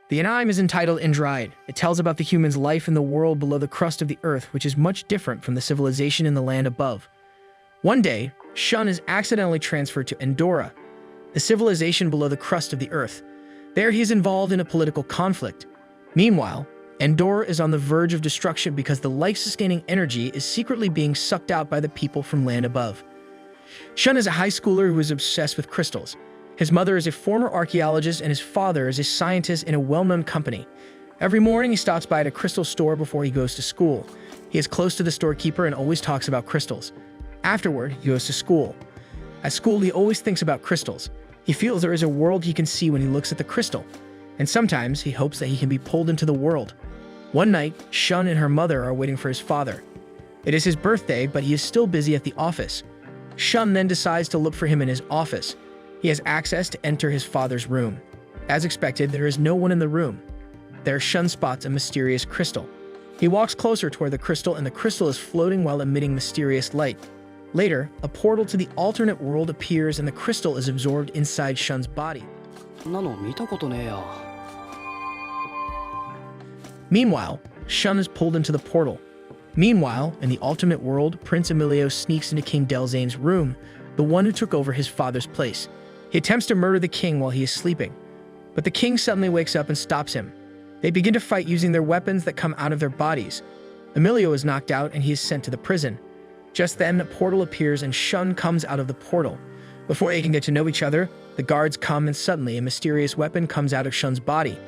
The anime is entitled Endride. It tells about the human's life in the world below the crust of the earth, which is much different from the civilization in the land above. One day, Shun is accidentally transferred to Endora, the civilization below the crust of the earth. There he is involved in a political conflict. Meanwhile, Endora is on the verge of destruction because the life-sustaining energy is secretly being sucked out by the people from land above. Shun is a high schooler who is obsessed with crystals. His mother is a former archaeologist and his father is a scientist in a well-known company. Every morning he stops by at a crystal store before he goes to school. He is close to the storekeeper and always talks about crystals. Afterward, he goes to school. At school, he always thinks about crystals. He feels there is a world he can see when he looks at the crystal, and sometimes he hopes that he can be pulled into the world. One night, Shun and her mother are waiting for his father. It is his birthday, but he is still busy at the office. Shun then decides to look for him in his office. He has access to enter his father's room. As expected, there is no one in the room. There, Shun spots a mysterious crystal. He walks closer toward the crystal, and the crystal is floating while emitting mysterious light. Later, a portal to the alternate world appears and the crystal is absorbed inside Shun's body. Meanwhile, Shun is pulled into the portal. Meanwhile, in the alternate world, Prince Emilio sneaks into King Delzane's room, the one who took over his father's place. He attempts to murder the king while he is sleeping, but the king suddenly wakes up and stops him. They begin to fight using their weapons that come out of their bodies. Emilio is knocked out and he is sent to the prison. Just then, a portal appears and Shun comes out of the portal. Before they can get to know each other, the guards come and suddenly a mysterious weapon comes out of Shun's body.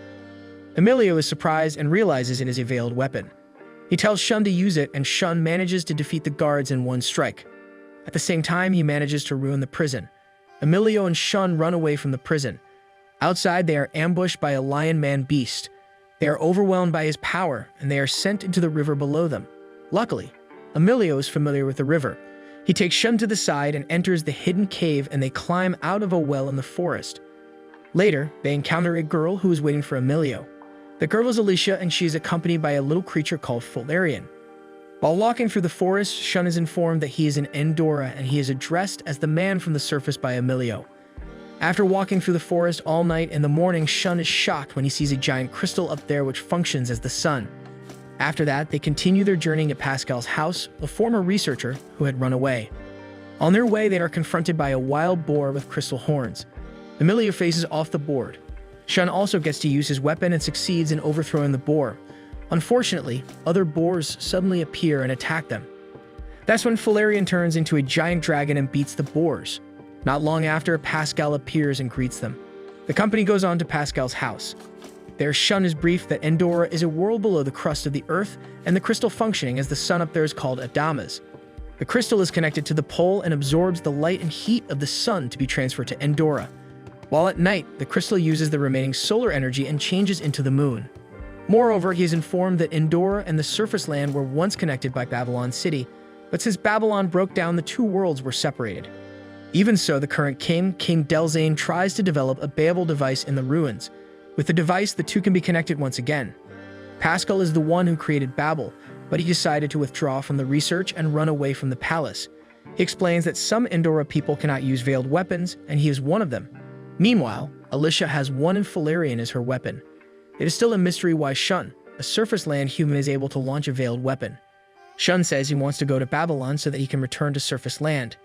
Emilio is surprised and realizes it is a veiled weapon. He tells Shun to use it and Shun manages to defeat the guards in one strike. At the same time, he manages to ruin the prison. Emilio and Shun run away from the prison. Outside, they are ambushed by a lion-man beast. They are overwhelmed by his power and they are sent into the river below them. Luckily, Emilio is familiar with the river. He takes Shun to the side and enters the hidden cave and they climb out of a well in the forest. Later, they encounter a girl who is waiting for Emilio. The girl is Alicia and she is accompanied by a little creature called Fularian. While walking through the forest, Shun is informed that he is in Endora and he is addressed as the man from the surface by Emilio. After walking through the forest all night, in the morning, Shun is shocked when he sees a giant crystal up there which functions as the sun. After that, they continue their journey to Pascal's house, a former researcher who had run away. On their way, they are confronted by a wild boar with crystal horns. Emilio faces off the board. Shun also gets to use his weapon and succeeds in overthrowing the boar. Unfortunately, other boars suddenly appear and attack them. That's when Fularian turns into a giant dragon and beats the boars. Not long after, Pascal appears and greets them. The company goes on to Pascal's house. There, Shun is briefed that Endora is a world below the crust of the earth, and the crystal functioning as the sun up there is called Adamas. The crystal is connected to the pole and absorbs the light and heat of the sun to be transferred to Endora. While at night, the crystal uses the remaining solar energy and changes into the moon. Moreover, he is informed that Endora and the surface land were once connected by Babylon City, but since Babylon broke down, the two worlds were separated. Even so, the current king, King Delzane, tries to develop a Babel device in the ruins. With the device, the two can be connected once again. Pascal is the one who created Babel, but he decided to withdraw from the research and run away from the palace. He explains that some Endora people cannot use veiled weapons, and he is one of them. Meanwhile, Alicia has one in Fularian as her weapon. It is still a mystery why Shun, a surface land human, is able to launch a veiled weapon. Shun says he wants to go to Babylon so that he can return to surface land.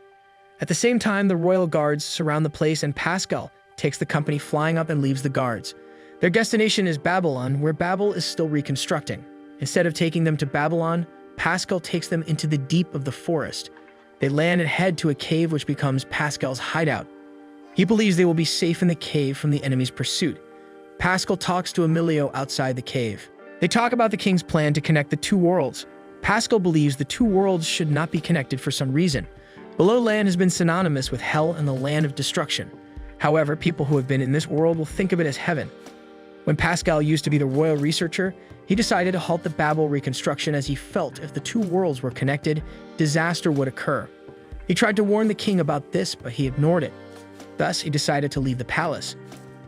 At the same time, the royal guards surround the place and Pascal takes the company flying up and leaves the guards. Their destination is Babylon, where Babel is still reconstructing. Instead of taking them to Babylon, Pascal takes them into the deep of the forest. They land and head to a cave which becomes Pascal's hideout. He believes they will be safe in the cave from the enemy's pursuit. Pascal talks to Emilio outside the cave. They talk about the king's plan to connect the two worlds. Pascal believes the two worlds should not be connected for some reason. Below land has been synonymous with hell and the land of destruction. However, people who have been in this world will think of it as heaven. When Pascal used to be the royal researcher, he decided to halt the Babel reconstruction as he felt if the two worlds were connected, disaster would occur. He tried to warn the king about this, but he ignored it. Thus, he decided to leave the palace.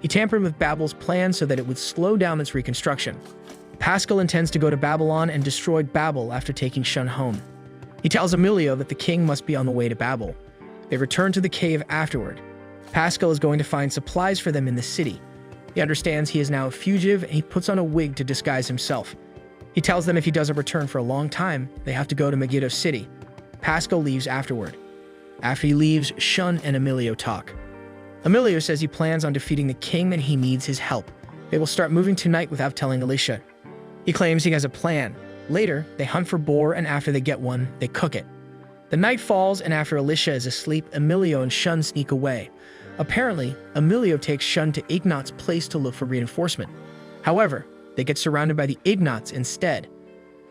He tampered with Babel's plan so that it would slow down its reconstruction. Pascal intends to go to Babylon and destroy Babel after taking Shun home. He tells Emilio that the king must be on the way to Babel. They return to the cave afterward. Pascal is going to find supplies for them in the city. He understands he is now a fugitive, and he puts on a wig to disguise himself. He tells them if he doesn't return for a long time, they have to go to Megiddo City. Pascal leaves afterward. After he leaves, Shun and Emilio talk. Emilio says he plans on defeating the king and he needs his help. They will start moving tonight without telling Alicia. He claims he has a plan. Later, they hunt for boar, and after they get one, they cook it. The night falls, and after Alicia is asleep, Emilio and Shun sneak away. Apparently, Emilio takes Shun to Ignat's place to look for reinforcement. However, they get surrounded by the Ignats instead.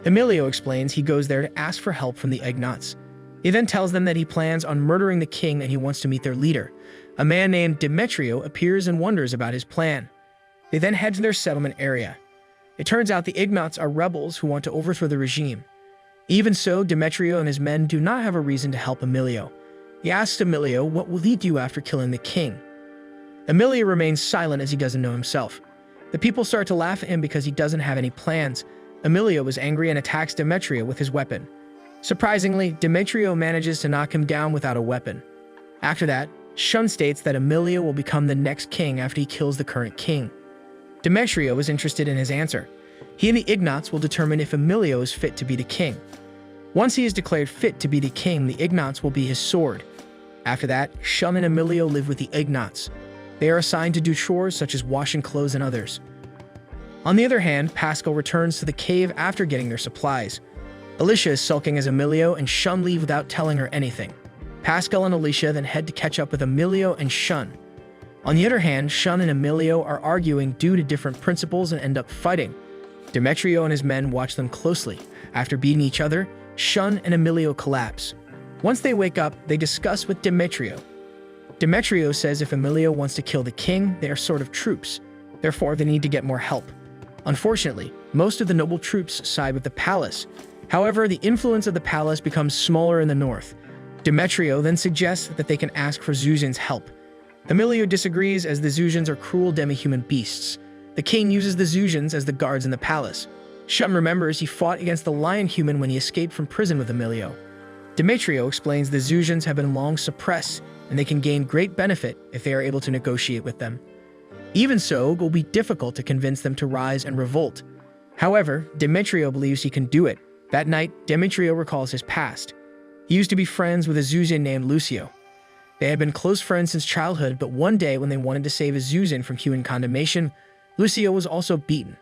Emilio explains he goes there to ask for help from the Ignats. He then tells them that he plans on murdering the king and he wants to meet their leader. A man named Demetrio appears and wonders about his plan. They then head to their settlement area. It turns out the Ignats are rebels who want to overthrow the regime. Even so, Demetrio and his men do not have a reason to help Emilio. He asks Emilio what will he do after killing the king. Emilio remains silent as he doesn't know himself. The people start to laugh at him because he doesn't have any plans. Emilio is angry and attacks Demetrio with his weapon. Surprisingly, Demetrio manages to knock him down without a weapon. After that, Shun states that Emilio will become the next king after he kills the current king. Demetrio is interested in his answer. He and the Ignats will determine if Emilio is fit to be the king. Once he is declared fit to be the king, the Ignats will be his sword. After that, Shun and Emilio live with the Ignats. They are assigned to do chores such as washing clothes and others. On the other hand, Pascal returns to the cave after getting their supplies. Alicia is sulking as Emilio and Shun leave without telling her anything. Pascal and Alicia then head to catch up with Emilio and Shun. On the other hand, Shun and Emilio are arguing due to different principles and end up fighting. Demetrio and his men watch them closely. After beating each other, Shun and Emilio collapse. Once they wake up, they discuss with Demetrio. Demetrio says if Emilio wants to kill the king, they are sort of troops. Therefore, they need to get more help. Unfortunately, most of the noble troops side with the palace. However, the influence of the palace becomes smaller in the north. Demetrio then suggests that they can ask for Zuzan's help. Emilio disagrees as the Zuzans are cruel demi-human beasts. The king uses the Zuzans as the guards in the palace. Shun remembers he fought against the lion human when he escaped from prison with Emilio. Demetrio explains the Zuzans have been long suppressed, and they can gain great benefit if they are able to negotiate with them. Even so, it will be difficult to convince them to rise and revolt. However, Demetrio believes he can do it. That night, Demetrio recalls his past. He used to be friends with a Zuzan named Lucio. They had been close friends since childhood, but one day when they wanted to save a Zuzan from human condemnation, Lucio was also beaten.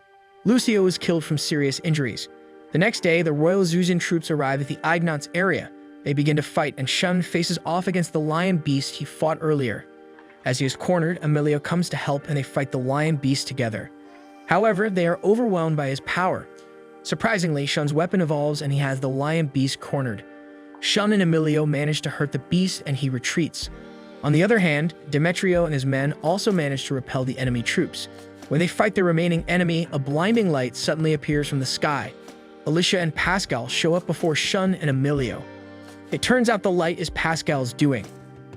Lucio was killed from serious injuries. The next day, the royal Zuzan troops arrive at the Ignat's area. They begin to fight, and Shun faces off against the lion beast he fought earlier. As he is cornered, Emilio comes to help and they fight the lion beast together. However, they are overwhelmed by his power. Surprisingly, Shun's weapon evolves and he has the lion beast cornered. Shun and Emilio manage to hurt the beast and he retreats. On the other hand, Demetrio and his men also manage to repel the enemy troops. When they fight the remaining enemy, a blinding light suddenly appears from the sky. Alicia and Pascal show up before Shun and Emilio. It turns out the light is Pascal's doing.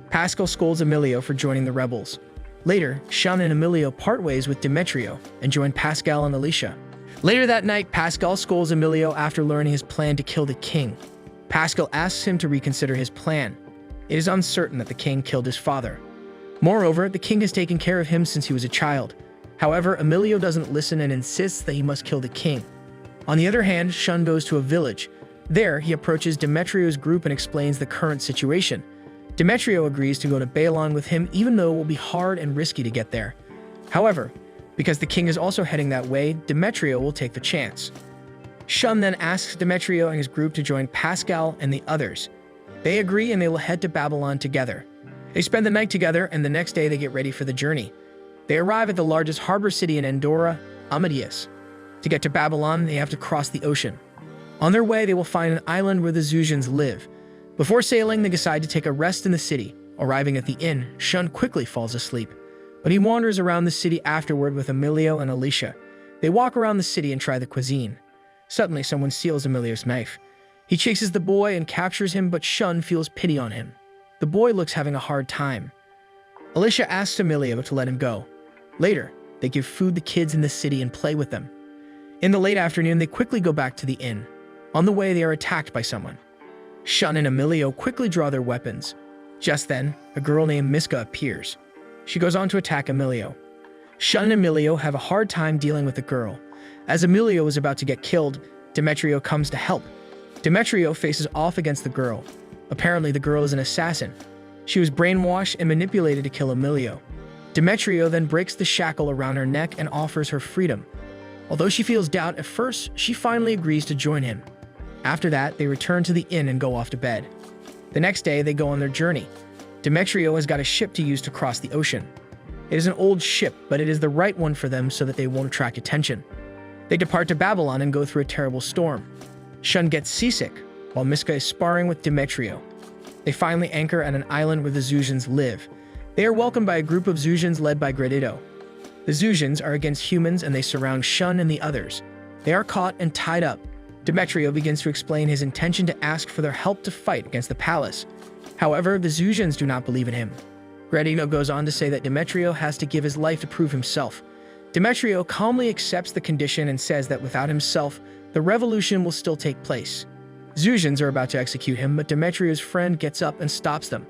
Pascal scolds Emilio for joining the rebels. Later, Shun and Emilio part ways with Demetrio and join Pascal and Alicia. Later that night, Pascal scolds Emilio after learning his plan to kill the king. Pascal asks him to reconsider his plan. It is uncertain that the king killed his father. Moreover, the king has taken care of him since he was a child. However, Emilio doesn't listen and insists that he must kill the king. On the other hand, Shun goes to a village. There, he approaches Demetrio's group and explains the current situation. Demetrio agrees to go to Baelon with him even though it will be hard and risky to get there. However, because the king is also heading that way, Demetrio will take the chance. Shun then asks Demetrio and his group to join Pascal and the others. They agree and they will head to Babylon together. They spend the night together and the next day they get ready for the journey. They arrive at the largest harbor city in Endora, Amadeus. To get to Babylon, they have to cross the ocean. On their way, they will find an island where the Zuzans live. Before sailing, they decide to take a rest in the city. Arriving at the inn, Shun quickly falls asleep. But he wanders around the city afterward with Emilio and Alicia. They walk around the city and try the cuisine. Suddenly, someone steals Emilio's knife. He chases the boy and captures him, but Shun feels pity on him. The boy looks having a hard time. Alicia asks Emilio to let him go. Later, they give food to the kids in the city and play with them. In the late afternoon, they quickly go back to the inn. On the way, they are attacked by someone. Shun and Emilio quickly draw their weapons. Just then, a girl named Miska appears. She goes on to attack Emilio. Shun and Emilio have a hard time dealing with the girl. As Emilio is about to get killed, Demetrio comes to help. Demetrio faces off against the girl. Apparently, the girl is an assassin. She was brainwashed and manipulated to kill Emilio. Demetrio then breaks the shackle around her neck and offers her freedom. Although she feels doubt at first, she finally agrees to join him. After that, they return to the inn and go off to bed. The next day, they go on their journey. Demetrio has got a ship to use to cross the ocean. It is an old ship, but it is the right one for them so that they won't attract attention. They depart to Babylon and go through a terrible storm. Shun gets seasick, while Miska is sparring with Demetrio. They finally anchor at an island where the Zusians live. They are welcomed by a group of Zusians led by Gradito. The Zusians are against humans and they surround Shun and the others. They are caught and tied up. Demetrio begins to explain his intention to ask for their help to fight against the palace. However, the Zusians do not believe in him. Gradito goes on to say that Demetrio has to give his life to prove himself. Demetrio calmly accepts the condition and says that without himself, the revolution will still take place. Zusians are about to execute him, but Demetrio's friend gets up and stops them.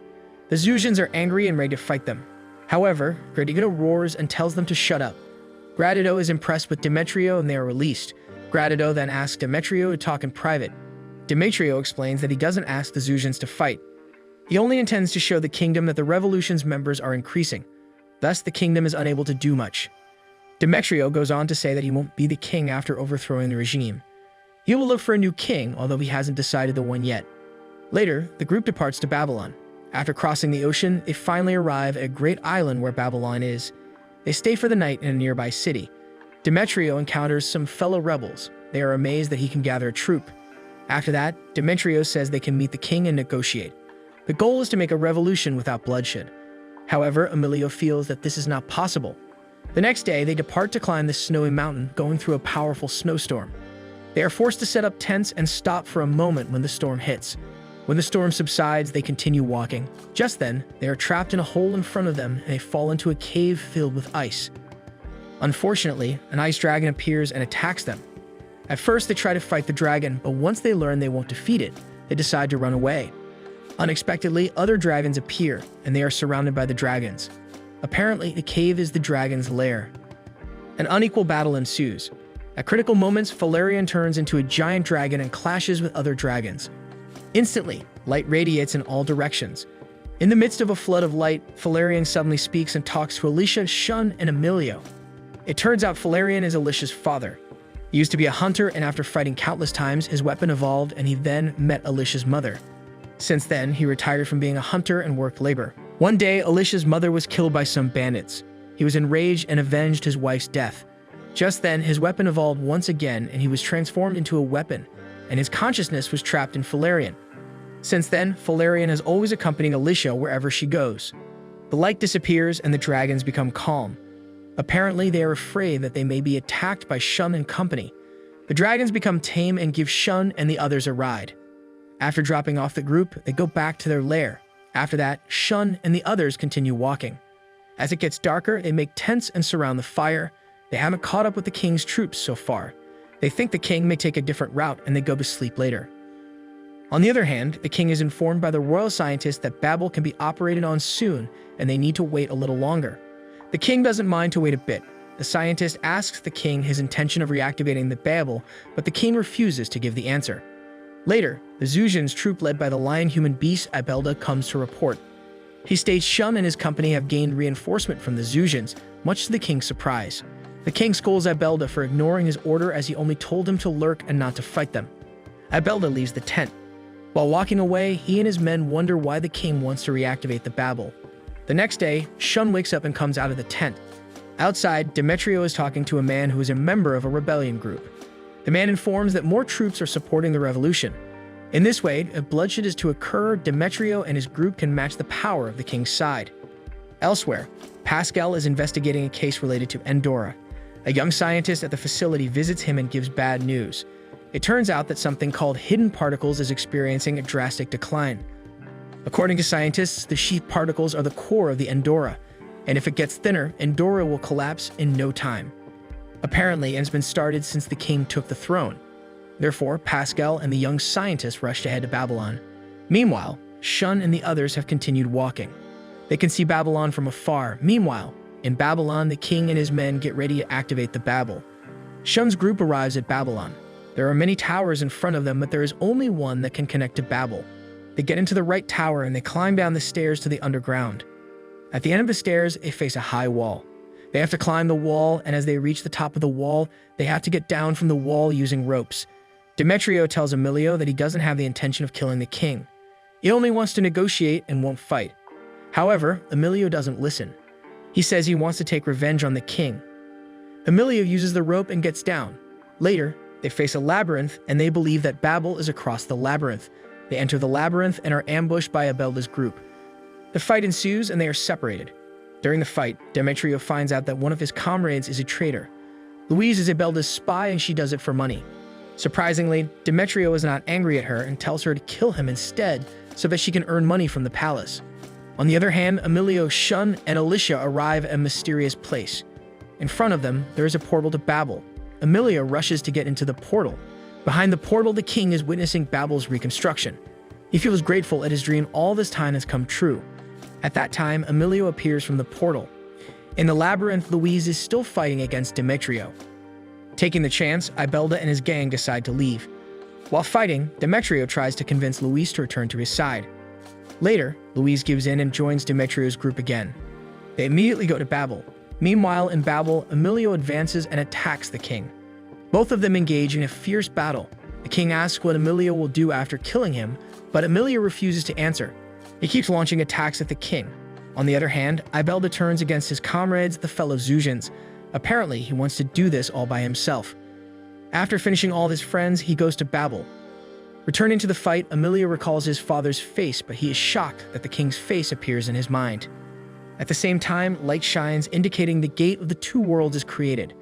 The Zusians are angry and ready to fight them. However, Gradito roars and tells them to shut up. Gradito is impressed with Demetrio and they are released. Gradito then asks Demetrio to talk in private. Demetrio explains that he doesn't ask the Zusians to fight. He only intends to show the kingdom that the revolution's members are increasing. Thus, the kingdom is unable to do much. Demetrio goes on to say that he won't be the king after overthrowing the regime. He will look for a new king, although he hasn't decided the one yet. Later, the group departs to Babylon. After crossing the ocean, they finally arrive at a great island where Babylon is. They stay for the night in a nearby city. Demetrio encounters some fellow rebels. They are amazed that he can gather a troop. After that, Demetrio says they can meet the king and negotiate. The goal is to make a revolution without bloodshed. However, Emilio feels that this is not possible. The next day, they depart to climb this snowy mountain, going through a powerful snowstorm. They are forced to set up tents and stop for a moment when the storm hits. When the storm subsides, they continue walking. Just then, they are trapped in a hole in front of them and they fall into a cave filled with ice. Unfortunately, an ice dragon appears and attacks them. At first, they try to fight the dragon, but once they learn they won't defeat it, they decide to run away. Unexpectedly, other dragons appear, and they are surrounded by the dragons. Apparently, the cave is the dragon's lair. An unequal battle ensues. At critical moments, Valerian turns into a giant dragon and clashes with other dragons. Instantly, light radiates in all directions. In the midst of a flood of light, Valerian suddenly speaks and talks to Alicia, Shun, and Emilio. It turns out Valerian is Alicia's father. He used to be a hunter, and after fighting countless times, his weapon evolved and he then met Alicia's mother. Since then, he retired from being a hunter and worked labor. One day, Alicia's mother was killed by some bandits. He was enraged and avenged his wife's death. Just then, his weapon evolved once again and he was transformed into a weapon, and his consciousness was trapped in Valerian. Since then, Valerian has always accompanied Alicia wherever she goes. The light disappears and the dragons become calm. Apparently, they are afraid that they may be attacked by Shun and company. The dragons become tame and give Shun and the others a ride. After dropping off the group, they go back to their lair. After that, Shun and the others continue walking. As it gets darker, they make tents and surround the fire. They haven't caught up with the king's troops so far. They think the king may take a different route and they go to sleep later. On the other hand, the king is informed by the royal scientist that Babel can be operated on soon and they need to wait a little longer. The king doesn't mind to wait a bit. The scientist asks the king his intention of reactivating the Babel, but the king refuses to give the answer. Later, the Zusians' troop led by the lion-human beast Ibelda comes to report. He states Shun and his company have gained reinforcement from the Zusians, much to the king's surprise. The king scolds Ibelda for ignoring his order as he only told him to lurk and not to fight them. Ibelda leaves the tent. While walking away, he and his men wonder why the king wants to reactivate the Babel. The next day, Shun wakes up and comes out of the tent. Outside, Demetrio is talking to a man who is a member of a rebellion group. The man informs that more troops are supporting the revolution. In this way, if bloodshed is to occur, Demetrio and his group can match the power of the king's side. Elsewhere, Pascal is investigating a case related to Endora. A young scientist at the facility visits him and gives bad news. It turns out that something called hidden particles is experiencing a drastic decline. According to scientists, the sheath particles are the core of the Endora, and if it gets thinner, Endora will collapse in no time. Apparently, it has been started since the king took the throne. Therefore, Pascal and the young scientist rushed ahead to Babylon. Meanwhile, Shun and the others have continued walking. They can see Babylon from afar. Meanwhile, In Babylon, the king and his men get ready to activate the Babel. Shun's group arrives at Babylon. There are many towers in front of them, but there is only one that can connect to Babel. They get into the right tower and they climb down the stairs to the underground. At the end of the stairs, they face a high wall. They have to climb the wall, and as they reach the top of the wall, they have to get down from the wall using ropes. Demetrio tells Emilio that he doesn't have the intention of killing the king. He only wants to negotiate and won't fight. However, Emilio doesn't listen. He says he wants to take revenge on the king. Emilio uses the rope and gets down. Later, they face a labyrinth, and they believe that Babel is across the labyrinth. They enter the labyrinth and are ambushed by Abelda's group. The fight ensues and they are separated. During the fight, Demetrio finds out that one of his comrades is a traitor. Louise is Abelda's spy and she does it for money. Surprisingly, Demetrio is not angry at her and tells her to kill him instead so that she can earn money from the palace. On the other hand, Emilio, Shun, and Alicia arrive at a mysterious place. In front of them, there is a portal to Babel. Emilio rushes to get into the portal. Behind the portal, the king is witnessing Babel's reconstruction. He feels grateful that his dream all this time has come true. At that time, Emilio appears from the portal. In the labyrinth, Louise is still fighting against Demetrio. Taking the chance, Ibelda and his gang decide to leave. While fighting, Demetrio tries to convince Louise to return to his side. Later, Louise gives in and joins Demetrio's group again. They immediately go to Babel. Meanwhile, in Babel, Emilio advances and attacks the king. Both of them engage in a fierce battle. The king asks what Emilio will do after killing him, but Emilio refuses to answer. He keeps launching attacks at the king. On the other hand, Ibelda turns against his comrades, the fellow Zusians. Apparently, he wants to do this all by himself. After finishing all his friends, he goes to Babel. Returning to the fight, Emilio recalls his father's face, but he is shocked that the king's face appears in his mind. At the same time, light shines, indicating the gate of the two worlds is created.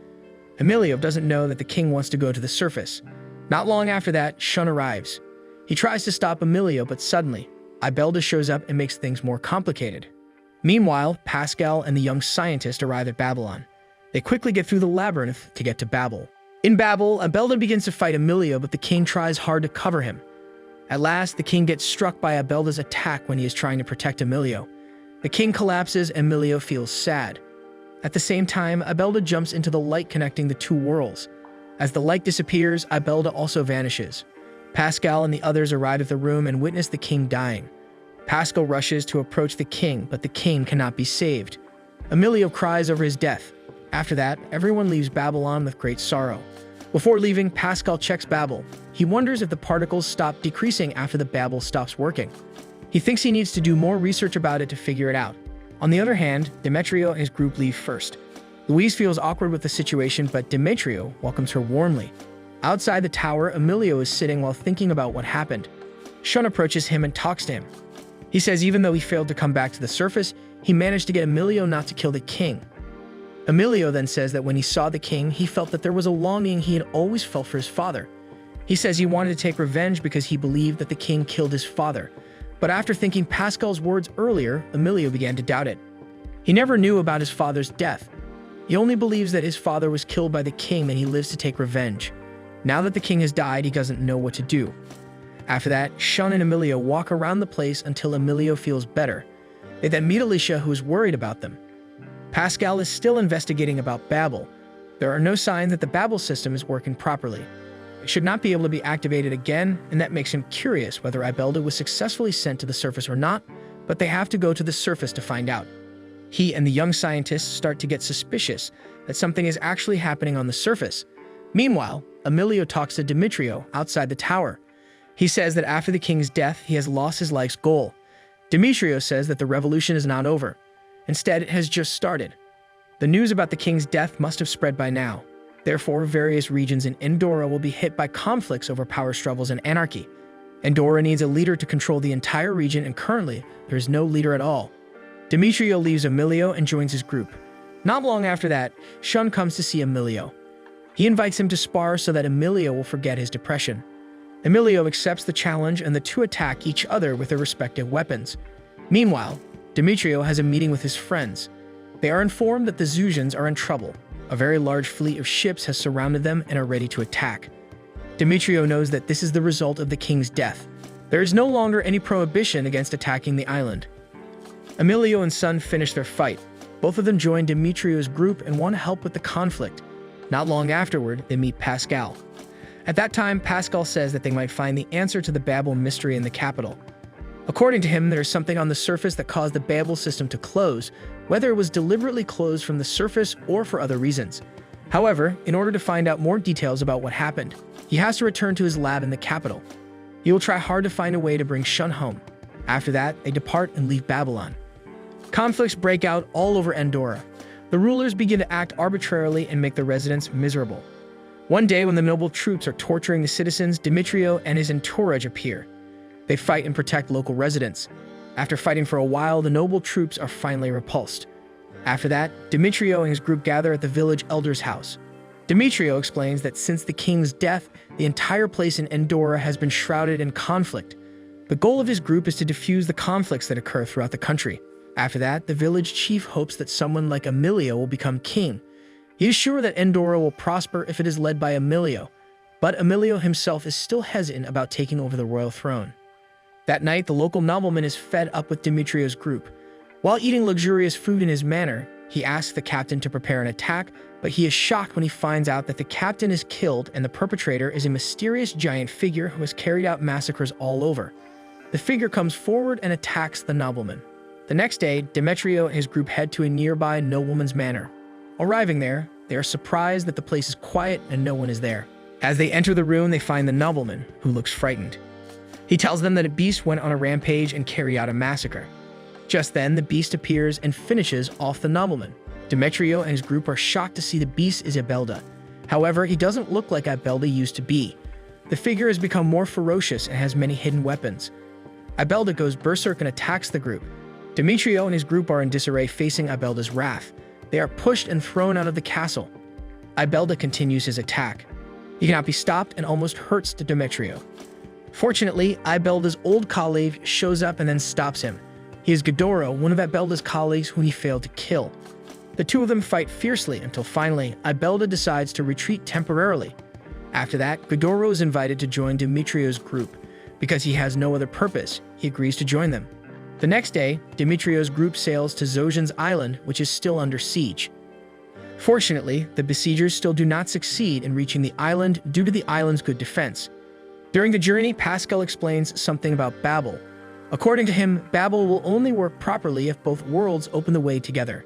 Emilio doesn't know that the king wants to go to the surface. Not long after that, Shun arrives. He tries to stop Emilio, but suddenly, Ibelda shows up and makes things more complicated. Meanwhile, Pascal and the young scientist arrive at Babylon. They quickly get through the labyrinth to get to Babel. In Babel, Ibelda begins to fight Emilio, but the king tries hard to cover him. At last, the king gets struck by Ibelda's attack when he is trying to protect Emilio. The king collapses and Emilio feels sad. At the same time, Ibelda jumps into the light connecting the two worlds. As the light disappears, Ibelda also vanishes. Pascal and the others arrive at the room and witness the king dying. Pascal rushes to approach the king, but the king cannot be saved. Emilio cries over his death. After that, everyone leaves Babylon with great sorrow. Before leaving, Pascal checks Babel. He wonders if the particles stop decreasing after the Babel stops working. He thinks he needs to do more research about it to figure it out. On the other hand, Demetrio and his group leave first. Louise feels awkward with the situation, but Demetrio welcomes her warmly. Outside the tower, Emilio is sitting while thinking about what happened. Shun approaches him and talks to him. He says even though he failed to come back to the surface, he managed to get Emilio not to kill the king. Emilio then says that when he saw the king, he felt that there was a longing he had always felt for his father. He says he wanted to take revenge because he believed that the king killed his father. But after thinking Pascal's words earlier, Emilio began to doubt it. He never knew about his father's death. He only believes that his father was killed by the king and he lives to take revenge. Now that the king has died, he doesn't know what to do. After that, Shun and Emilio walk around the place until Emilio feels better. They then meet Alicia, who is worried about them. Pascal is still investigating about Babel. There are no signs that the Babel system is working properly. It should not be able to be activated again, and that makes him curious whether Ibelda was successfully sent to the surface or not, but they have to go to the surface to find out. He and the young scientists start to get suspicious that something is actually happening on the surface. Meanwhile, Emilio talks to Demetrio outside the tower. He says that after the king's death, he has lost his life's goal. Demetrio says that the revolution is not over. Instead, it has just started. The news about the king's death must have spread by now. Therefore, various regions in Endora will be hit by conflicts over power struggles and anarchy. Endora needs a leader to control the entire region, and currently, there is no leader at all. Demetrio leaves Emilio and joins his group. Not long after that, Shun comes to see Emilio. He invites him to spar so that Emilio will forget his depression. Emilio accepts the challenge and the two attack each other with their respective weapons. Meanwhile, Demetrio has a meeting with his friends. They are informed that the Zusians are in trouble. A very large fleet of ships has surrounded them and are ready to attack. Demetrio knows that this is the result of the king's death. There is no longer any prohibition against attacking the island. Emilio and Sun finish their fight. Both of them join Demetrio's group and want to help with the conflict. Not long afterward, they meet Pascal. At that time, Pascal says that they might find the answer to the Babel mystery in the capital. According to him, there is something on the surface that caused the Babel system to close, whether it was deliberately closed from the surface or for other reasons. However, in order to find out more details about what happened, he has to return to his lab in the capital. He will try hard to find a way to bring Shun home. After that, they depart and leave Babylon. Conflicts break out all over Endora. The rulers begin to act arbitrarily and make the residents miserable. One day, when the noble troops are torturing the citizens, Demetrio and his entourage appear. They fight and protect local residents. After fighting for a while, the noble troops are finally repulsed. After that, Demetrio and his group gather at the village elder's house. Demetrio explains that since the king's death, the entire place in Endora has been shrouded in conflict. The goal of his group is to diffuse the conflicts that occur throughout the country. After that, the village chief hopes that someone like Emilio will become king. He is sure that Endora will prosper if it is led by Emilio, but Emilio himself is still hesitant about taking over the royal throne. That night, the local nobleman is fed up with Demetrio's group. While eating luxurious food in his manor, he asks the captain to prepare an attack, but he is shocked when he finds out that the captain is killed and the perpetrator is a mysterious giant figure who has carried out massacres all over. The figure comes forward and attacks the nobleman. The next day, Demetrio and his group head to a nearby nobleman's manor. Arriving there, they are surprised that the place is quiet and no one is there. As they enter the room, they find the nobleman, who looks frightened. He tells them that a beast went on a rampage and carried out a massacre. Just then, the beast appears and finishes off the nobleman. Demetrio and his group are shocked to see the beast is Ibelda. However, he doesn't look like Ibelda used to be. The figure has become more ferocious and has many hidden weapons. Ibelda goes berserk and attacks the group. Demetrio and his group are in disarray facing Ibelda's wrath. They are pushed and thrown out of the castle. Ibelda continues his attack. He cannot be stopped and almost hurts Demetrio. Fortunately, Ibelda's old colleague shows up and then stops him. He is Godoro, one of Ibelda's colleagues who he failed to kill. The two of them fight fiercely until finally, Ibelda decides to retreat temporarily. After that, Godoro is invited to join Demetrio's group. Because he has no other purpose, he agrees to join them. The next day, Demetrio's group sails to Zosian's island, which is still under siege. Fortunately, the besiegers still do not succeed in reaching the island due to the island's good defense. During the journey, Pascal explains something about Babel. According to him, Babel will only work properly if both worlds open the way together.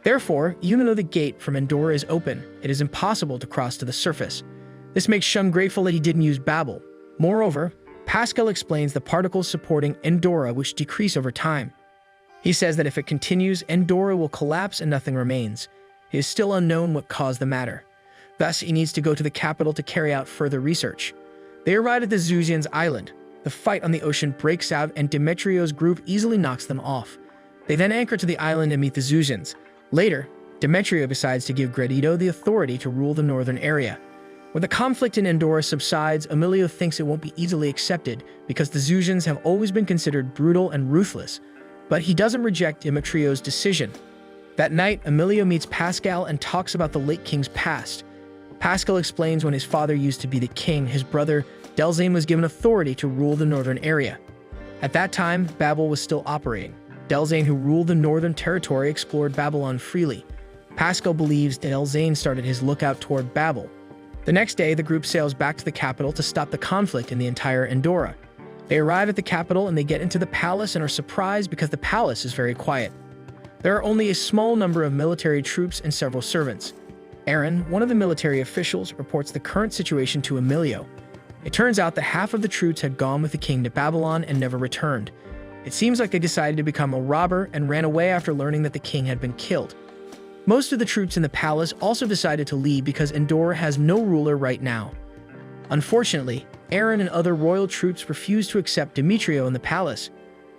Therefore, even though the gate from Endora is open, it is impossible to cross to the surface. This makes Shun grateful that he didn't use Babel. Moreover, Pascal explains the particles supporting Endora which decrease over time. He says that if it continues, Endora will collapse and nothing remains. It is still unknown what caused the matter. Thus, he needs to go to the capital to carry out further research. They arrive at the Zosian's island. The fight on the ocean breaks out and Demetrio's group easily knocks them off. They then anchor to the island and meet the Zosians. Later, Demetrio decides to give Gredito the authority to rule the northern area. When the conflict in Endora subsides, Emilio thinks it won't be easily accepted because the Zosians have always been considered brutal and ruthless, but he doesn't reject Demetrio's decision. That night, Emilio meets Pascal and talks about the late king's past. Pascal explains when his father used to be the king, his brother Delzane was given authority to rule the northern area. At that time, Babel was still operating. Delzane, who ruled the northern territory, explored Babylon freely. Pascal believes Delzane started his lookout toward Babel. The next day, the group sails back to the capital to stop the conflict in the entire Endora. They arrive at the capital and they get into the palace and are surprised because the palace is very quiet. There are only a small number of military troops and several servants. Aaron, one of the military officials, reports the current situation to Emilio. It turns out that half of the troops had gone with the king to Babylon and never returned. It seems like they decided to become a robber and ran away after learning that the king had been killed. Most of the troops in the palace also decided to leave because Endora has no ruler right now. Unfortunately, Aaron and other royal troops refuse to accept Demetrio in the palace.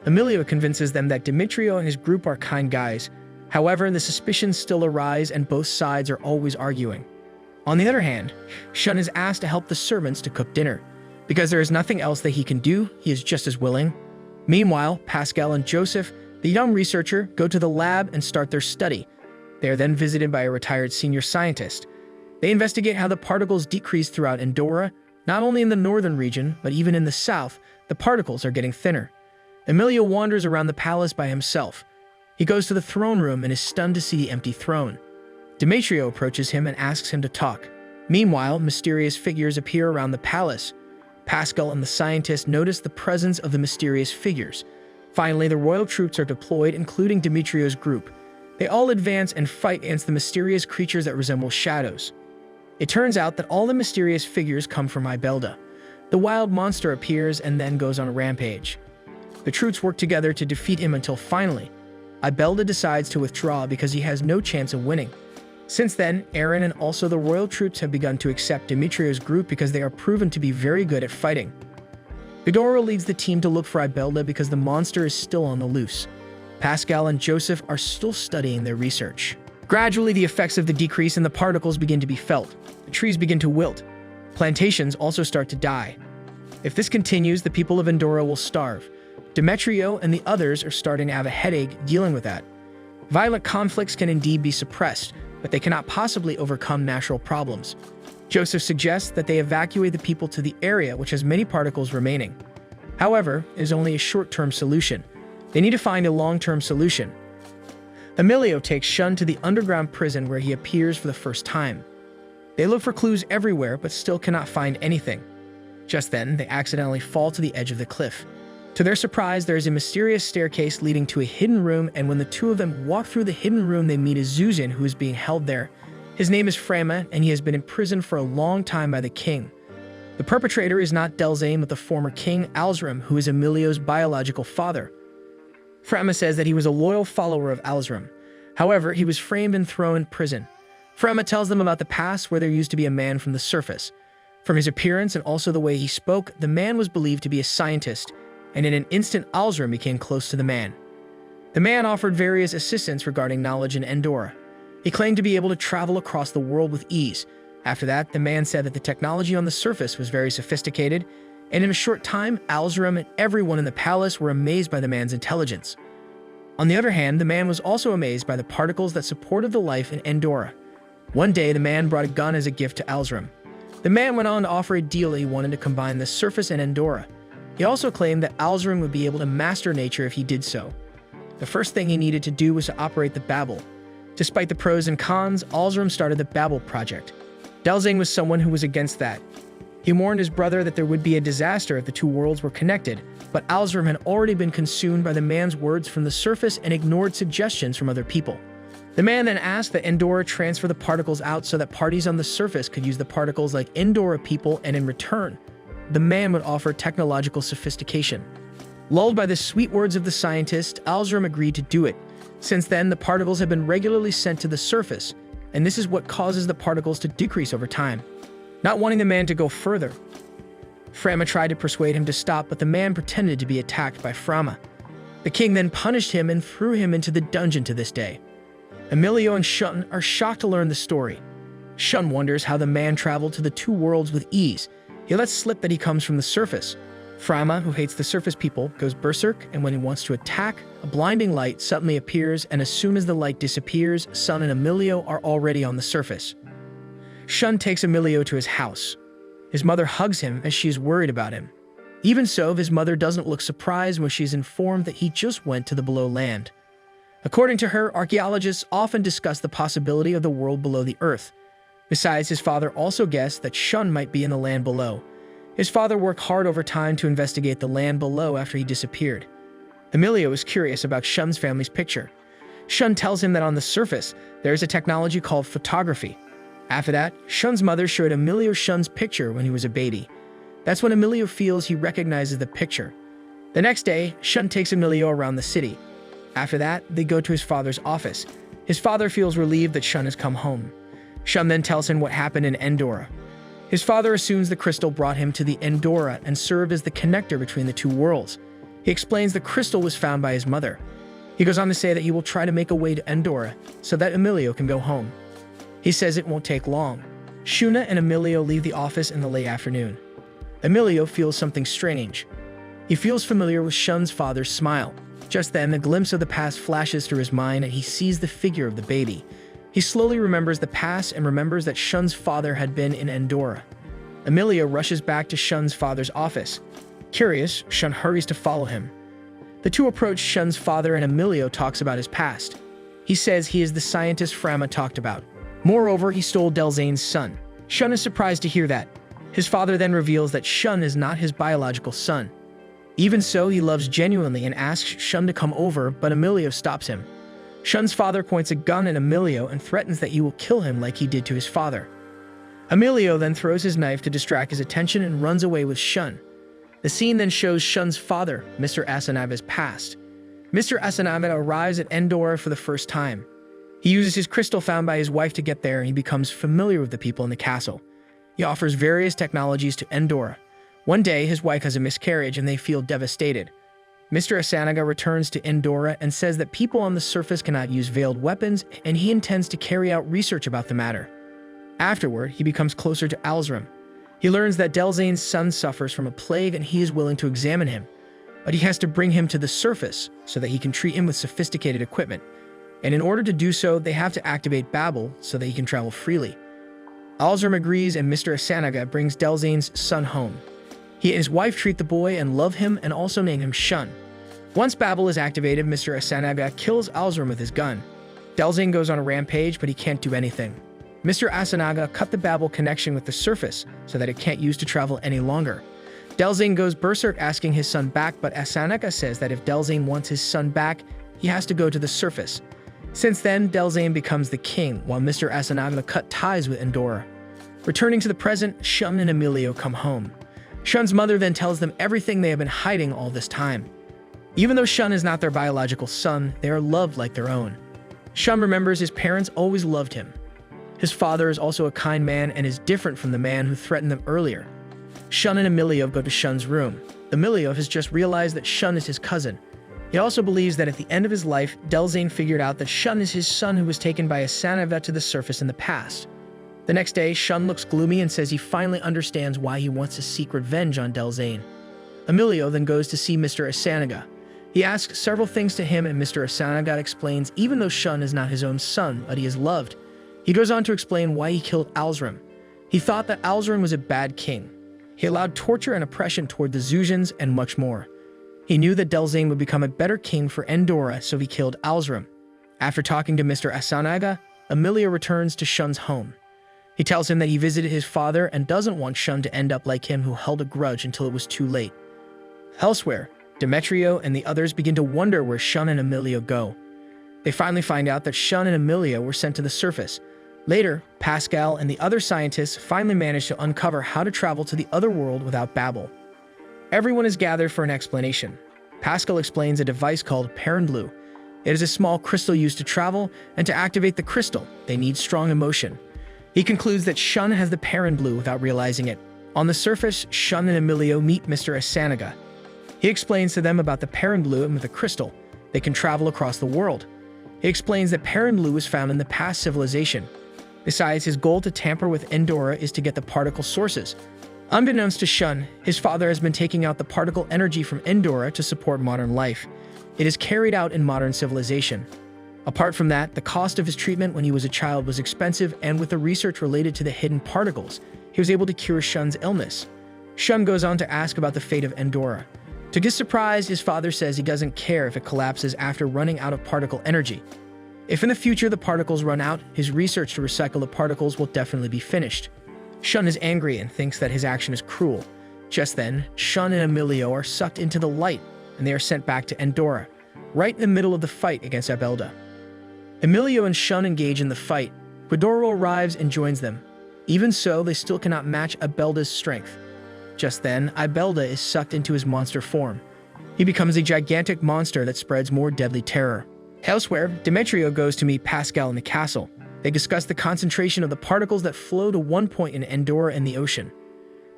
Emilio convinces them that Demetrio and his group are kind guys. However, the suspicions still arise and both sides are always arguing. On the other hand, Shun is asked to help the servants to cook dinner. Because there is nothing else that he can do, he is just as willing. Meanwhile, Pascal and Joseph, the young researcher, go to the lab and start their study. They are then visited by a retired senior scientist. They investigate how the particles decrease throughout Endora. Not only in the northern region, but even in the south, the particles are getting thinner. Emilio wanders around the palace by himself. He goes to the throne room and is stunned to see the empty throne. Demetrio approaches him and asks him to talk. Meanwhile, mysterious figures appear around the palace. Pascal and the scientist notice the presence of the mysterious figures. Finally, the royal troops are deployed, including Demetrio's group. They all advance and fight against the mysterious creatures that resemble shadows. It turns out that all the mysterious figures come from Ibelda. The wild monster appears and then goes on a rampage. The troops work together to defeat him until finally, Ibelda decides to withdraw because he has no chance of winning. Since then, Aaron and also the royal troops have begun to accept Demetrio's group because they are proven to be very good at fighting. Endora leads the team to look for Ibelda because the monster is still on the loose. Pascal and Joseph are still studying their research. Gradually, the effects of the decrease in the particles begin to be felt. The trees begin to wilt. Plantations also start to die. If this continues, the people of Endora will starve. Demetrio and the others are starting to have a headache dealing with that. Violent conflicts can indeed be suppressed, but they cannot possibly overcome natural problems. Joseph suggests that they evacuate the people to the area which has many particles remaining. However, it is only a short-term solution. They need to find a long-term solution. Emilio takes Shun to the underground prison where he appears for the first time. They look for clues everywhere but still cannot find anything. Just then, they accidentally fall to the edge of the cliff. To their surprise, there is a mysterious staircase leading to a hidden room, and when the two of them walk through the hidden room, they meet a Zuzin who is being held there. His name is Frama, and he has been imprisoned for a long time by the king. The perpetrator is not Delzane, but the former king, Alzram, who is Emilio's biological father. Frama says that he was a loyal follower of Alzram. However, he was framed and thrown in prison. Frama tells them about the past where there used to be a man from the surface. From his appearance and also the way he spoke, the man was believed to be a scientist, and in an instant Alzram became close to the man. The man offered various assistance regarding knowledge in Endora. He claimed to be able to travel across the world with ease. After that, the man said that the technology on the surface was very sophisticated, and in a short time, Alzram and everyone in the palace were amazed by the man's intelligence. On the other hand, the man was also amazed by the particles that supported the life in Endora. One day, the man brought a gun as a gift to Alzram. The man went on to offer a deal that he wanted to combine the surface and Endora. He also claimed that Alzram would be able to master nature if he did so. The first thing he needed to do was to operate the Babel. Despite the pros and cons, Alzram started the Babel project. Delzane was someone who was against that. He warned his brother that there would be a disaster if the two worlds were connected, but Alzram had already been consumed by the man's words from the surface and ignored suggestions from other people. The man then asked that Endora transfer the particles out so that parties on the surface could use the particles like Endora people, and in return, the man would offer technological sophistication. Lulled by the sweet words of the scientist, Alzram agreed to do it. Since then, the particles have been regularly sent to the surface, and this is what causes the particles to decrease over time. Not wanting the man to go further, Frama tried to persuade him to stop, but the man pretended to be attacked by Frama. The king then punished him and threw him into the dungeon to this day. Emilio and Shun are shocked to learn the story. Shun wonders how the man traveled to the two worlds with ease. He lets slip that he comes from the surface. Frama, who hates the surface people, goes berserk, and when he wants to attack, a blinding light suddenly appears, and as soon as the light disappears, Shun and Emilio are already on the surface. Shun takes Emilio to his house. His mother hugs him as she is worried about him. Even so, his mother doesn't look surprised when she is informed that he just went to the below land. According to her, archaeologists often discuss the possibility of the world below the earth. Besides, his father also guessed that Shun might be in the land below. His father worked hard over time to investigate the land below after he disappeared. Emilio is curious about Shun's family's picture. Shun tells him that on the surface, there is a technology called photography. After that, Shun's mother showed Emilio Shun's picture when he was a baby. That's when Emilio feels he recognizes the picture. The next day, Shun takes Emilio around the city. After that, they go to his father's office. His father feels relieved that Shun has come home. Shun then tells him what happened in Endora. His father assumes the crystal brought him to the Endora and served as the connector between the two worlds. He explains the crystal was found by his mother. He goes on to say that he will try to make a way to Endora so that Emilio can go home. He says it won't take long. Shuna and Emilio leave the office in the late afternoon. Emilio feels something strange. He feels familiar with Shun's father's smile. Just then, a glimpse of the past flashes through his mind and he sees the figure of the baby. He slowly remembers the past and remembers that Shun's father had been in Endora. Emilio rushes back to Shun's father's office. Curious, Shun hurries to follow him. The two approach Shun's father, and Emilio talks about his past. He says he is the scientist Frama talked about. Moreover, he stole Delzane's son. Shun is surprised to hear that. His father then reveals that Shun is not his biological son. Even so, he loves genuinely and asks Shun to come over, but Emilio stops him. Shun's father points a gun at Emilio and threatens that he will kill him like he did to his father. Emilio then throws his knife to distract his attention and runs away with Shun. The scene then shows Shun's father, Mr. Asanaga's past. Mr. Asanaga arrives at Endora for the first time. He uses his crystal found by his wife to get there, and he becomes familiar with the people in the castle. He offers various technologies to Endora. One day, his wife has a miscarriage and they feel devastated. Mr. Asanaga returns to Endora and says that people on the surface cannot use veiled weapons, and he intends to carry out research about the matter. Afterward, he becomes closer to Alzram. He learns that Delzane's son suffers from a plague and he is willing to examine him, but he has to bring him to the surface so that he can treat him with sophisticated equipment. And in order to do so, they have to activate Babel so that he can travel freely. Alzram agrees, and Mr. Asanaga brings Delzane's son home. He and his wife treat the boy and love him, and also name him Shun. Once Babel is activated, Mr. Asanaga kills Alzram with his gun. Delzane goes on a rampage, but he can't do anything. Mr. Asanaga cut the Babel connection with the surface so that it can't use to travel any longer. Delzane goes berserk asking his son back, but Asanaga says that if Delzane wants his son back, he has to go to the surface. Since then, Delzane becomes the king, while Mr. Asanaga cut ties with Endora. Returning to the present, Shun and Emilio come home. Shun's mother then tells them everything they have been hiding all this time. Even though Shun is not their biological son, they are loved like their own. Shun remembers his parents always loved him. His father is also a kind man and is different from the man who threatened them earlier. Shun and Emilio go to Shun's room. Emilio has just realized that Shun is his cousin. He also believes that at the end of his life, Delzane figured out that Shun is his son who was taken by Asanaga to the surface in the past. The next day, Shun looks gloomy and says he finally understands why he wants to seek revenge on Delzane. Emilio then goes to see Mr. Asanaga. He asks several things to him, and Mr. Asanaga explains even though Shun is not his own son, but he is loved. He goes on to explain why he killed Alzram. He thought that Alzram was a bad king. He allowed torture and oppression toward the Zusians and much more. He knew that Delzane would become a better king for Endora, so he killed Alzram. After talking to Mr. Asanaga, Emilio returns to Shun's home. He tells him that he visited his father and doesn't want Shun to end up like him, who held a grudge until it was too late. Elsewhere, Demetrio and the others begin to wonder where Shun and Emilio go. They finally find out that Shun and Emilio were sent to the surface. Later, Pascal and the other scientists finally manage to uncover how to travel to the other world without Babel. Everyone is gathered for an explanation. Pascal explains a device called Perrenblue. It is a small crystal used to travel, and to activate the crystal, they need strong emotion. He concludes that Shun has the Perrenblue without realizing it. On the surface, Shun and Emilio meet Mr. Asanaga. He explains to them about the Perrenblue, and with the crystal, they can travel across the world. He explains that Perrenblue was found in the past civilization. Besides, his goal to tamper with Endora is to get the particle sources. Unbeknownst to Shun, his father has been taking out the particle energy from Endora to support modern life. It is carried out in modern civilization. Apart from that, the cost of his treatment when he was a child was expensive, and with the research related to the hidden particles, he was able to cure Shun's illness. Shun goes on to ask about the fate of Endora. To his surprise, his father says he doesn't care if it collapses after running out of particle energy. If in the future the particles run out, his research to recycle the particles will definitely be finished. Shun is angry and thinks that his action is cruel. Just then, Shun and Emilio are sucked into the light, and they are sent back to Endora, right in the middle of the fight against Abelda. Emilio and Shun engage in the fight. Guidoro arrives and joins them. Even so, they still cannot match Abelda's strength. Just then, Abelda is sucked into his monster form. He becomes a gigantic monster that spreads more deadly terror. Elsewhere, Demetrio goes to meet Pascal in the castle. They discuss the concentration of the particles that flow to one point in Endora in the ocean.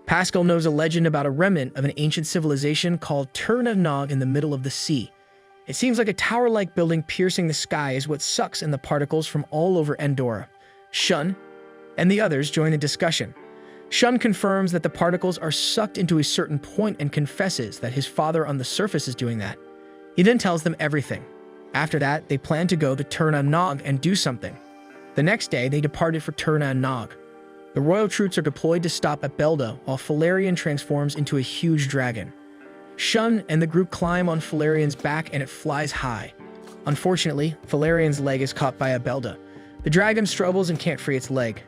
Pascal knows a legend about a remnant of an ancient civilization called Turn-of-Nog in the middle of the sea. It seems like a tower-like building piercing the sky is what sucks in the particles from all over Endora. Shun and the others join the discussion. Shun confirms that the particles are sucked into a certain point and confesses that his father on the surface is doing that. He then tells them everything. After that, they plan to go to Turn-of-Nog and do something. The next day, they departed for Turn-of-Nog. The royal troops are deployed to stop Abelda, while Valerian transforms into a huge dragon. Shun and the group climb on Valerian's back and it flies high. Unfortunately, Valerian's leg is caught by Abelda. The dragon struggles and can't free its leg.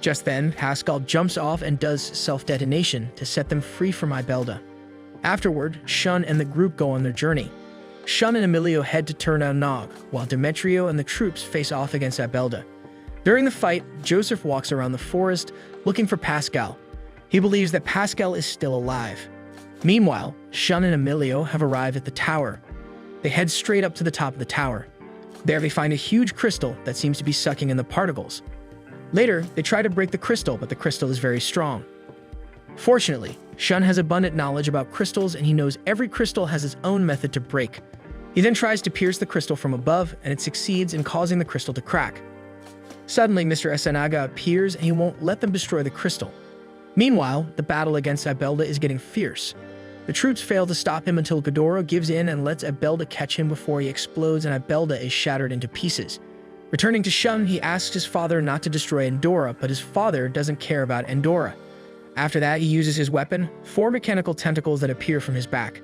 Just then, Pascal jumps off and does self-detonation to set them free from Abelda. Afterward, Shun and the group go on their journey. Shun and Emilio head to turn down Nog, while Demetrio and the troops face off against Abelda. During the fight, Joseph walks around the forest looking for Pascal. He believes that Pascal is still alive. Meanwhile, Shun and Emilio have arrived at the tower. They head straight up to the top of the tower. There they find a huge crystal that seems to be sucking in the particles. Later, they try to break the crystal, but the crystal is very strong. Fortunately, Shun has abundant knowledge about crystals and he knows every crystal has its own method to break. He then tries to pierce the crystal from above and it succeeds in causing the crystal to crack. Suddenly, Mr. Asanaga appears and he won't let them destroy the crystal. Meanwhile, the battle against Abelda is getting fierce. The troops fail to stop him until Ghidorah gives in and lets Abelda catch him before he explodes and Abelda is shattered into pieces. Returning to Shun, he asks his father not to destroy Endora, but his father doesn't care about Endora. After that, he uses his weapon, 4 mechanical tentacles that appear from his back.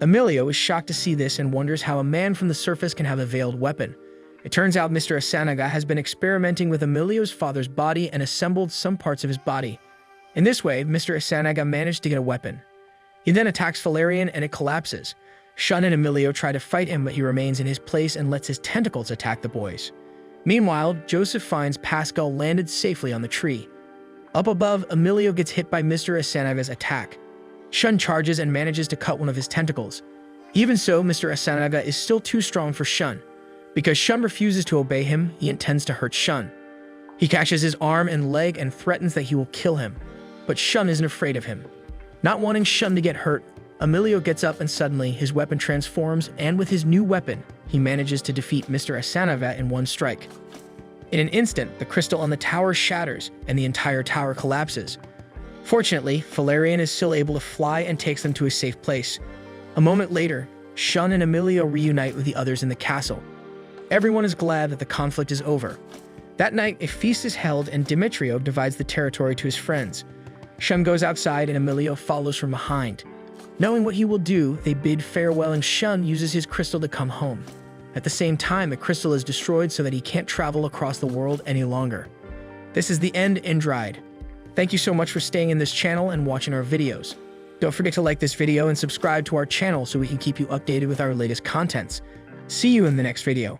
Emilio is shocked to see this and wonders how a man from the surface can have a veiled weapon. It turns out Mr. Asanaga has been experimenting with Emilio's father's body and assembled some parts of his body. In this way, Mr. Asanaga managed to get a weapon. He then attacks Valerian and it collapses. Shun and Emilio try to fight him, but he remains in his place and lets his tentacles attack the boys. Meanwhile, Joseph finds Pascal landed safely on the tree. Up above, Emilio gets hit by Mr. Asanaga's attack. Shun charges and manages to cut one of his tentacles. Even so, Mr. Asanaga is still too strong for Shun. Because Shun refuses to obey him, he intends to hurt Shun. He catches his arm and leg and threatens that he will kill him. But Shun isn't afraid of him. Not wanting Shun to get hurt, Emilio gets up and suddenly his weapon transforms, and with his new weapon, he manages to defeat Mr. Asanaga in one strike. In an instant, the crystal on the tower shatters and the entire tower collapses. Fortunately, Valerian is still able to fly and takes them to a safe place. A moment later, Shun and Emilio reunite with the others in the castle. Everyone is glad that the conflict is over. That night, a feast is held and Demetrio divides the territory to his friends. Shun goes outside and Emilio follows from behind. Knowing what he will do, they bid farewell and Shun uses his crystal to come home. At the same time, the crystal is destroyed so that he can't travel across the world any longer. This is the end, Endride. Thank you so much for staying in this channel and watching our videos. Don't forget to like this video and subscribe to our channel so we can keep you updated with our latest contents. See you in the next video.